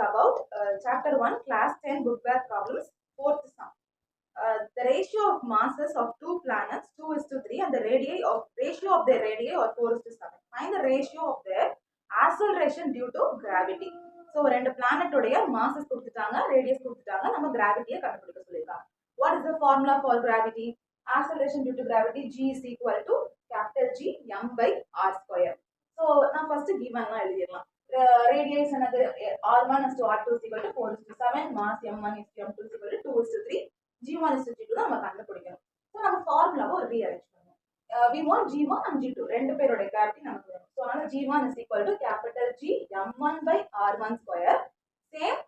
about chapter 1, class 10 book bag problems, fourth sum. The ratio of masses of two planets 2:3 and the ratio of their radii or 4:7. Find the ratio of their acceleration due to gravity. So ரெண்டு planet உடைய masses கொடுத்துட்டாங்க, radius கொடுத்துட்டாங்க, நம்ம gravity கண்டுபிடிக்க சொல்லிருக்காங்க. What is the formula for gravity? Acceleration due to gravity G is equal to capital G m by r square. So நான் first given எழுதிடலாம். Radius another r1 is to r2 is equal to 4:7, mass m1 is to m2 is equal to 2:3, g1 is to g2 நம்ம கண்டுபிடிக்கணும். So நம்ம ஃபார்முலாவை rearrange பண்ணுவோம். We want g1 and g2 ரெண்டு பேரோட gravity நமக்கு வேணும். So அதனால g1 is equal to capital G m1 by r1 square. Same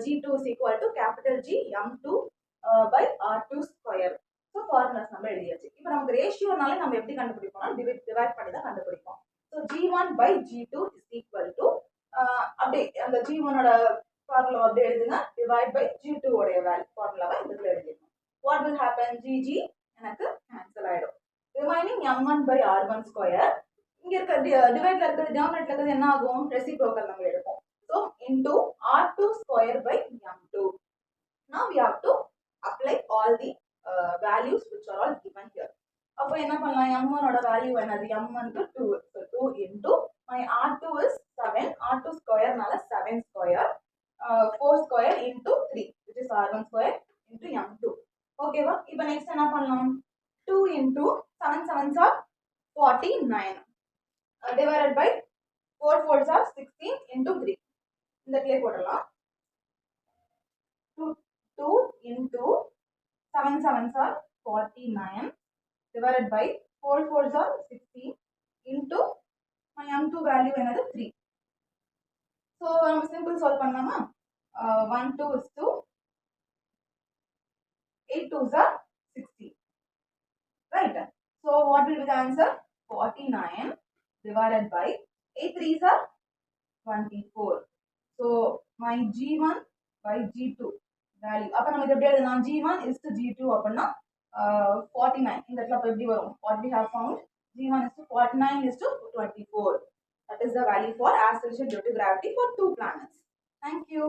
g2 is equal to capital G m2 by r2 square. So formulas நம்ம எழுதியாச்சு. இப்போ நமக்கு ரேஷியோனால நம்ம எப்படி கண்டுபிடிப்போம்னா டிவைட் பண்ணி தான் கண்டுபிடிப்போம். So g1 by g2 is equal to அப்படியே அந்த g1 ஓட ஃபார்முலா அப்படியே எழுதுங்க, டிவைட் பை g2 உடைய ஃபார்முலாவை இதுல எழுதிடணும். What will happen? G எனக்கு கேன்சல் ஆயிடும். Remaining m1 by r1 square, இங்க இருக்க டிவைட்ல இருக்கிறது டினாமினேட்டர்ல இருக்கிறது என்ன ஆகும்? ரெசிப்ரோக்கல் நம்ம எடுப்போம். So into r2 square by m2. Now we have to apply all the values which are all given here. அப்போ என்ன பண்ணலாம்? m1 ஓட வேல்யூ என்னது? m1 க்கு 2. So 2 into my r2 is 7, r2 square நால 7 square, 4 square into 3 which is r1 square into m2. ஓகேவா? இப்போ next என்ன பண்ணலாம்? 2 into 7 sevens are 49 divided by 4 fours are 16 into 3. இந்த கிளே போடலாம். 2 into 7 sevens are 49 divided by 4 fours are 16 into my m2 value என்னது 3. So நம்ம simple solve பண்ணலாமா? 1 2 is 2, 8 2s are 60, right? So what will be the answer? 49 divided by 8 3s are 24. So my g1 by g2 value அப்ப நமக்கு எப்படி எழுதலாம்? g1 is to g2 அப்படினா 49. இந்த இடத்துல அப்ப எப்படி வரும்? What we have found, g1 is to 49 is to 24. That is the value for acceleration due to gravity for two planets. Thank you.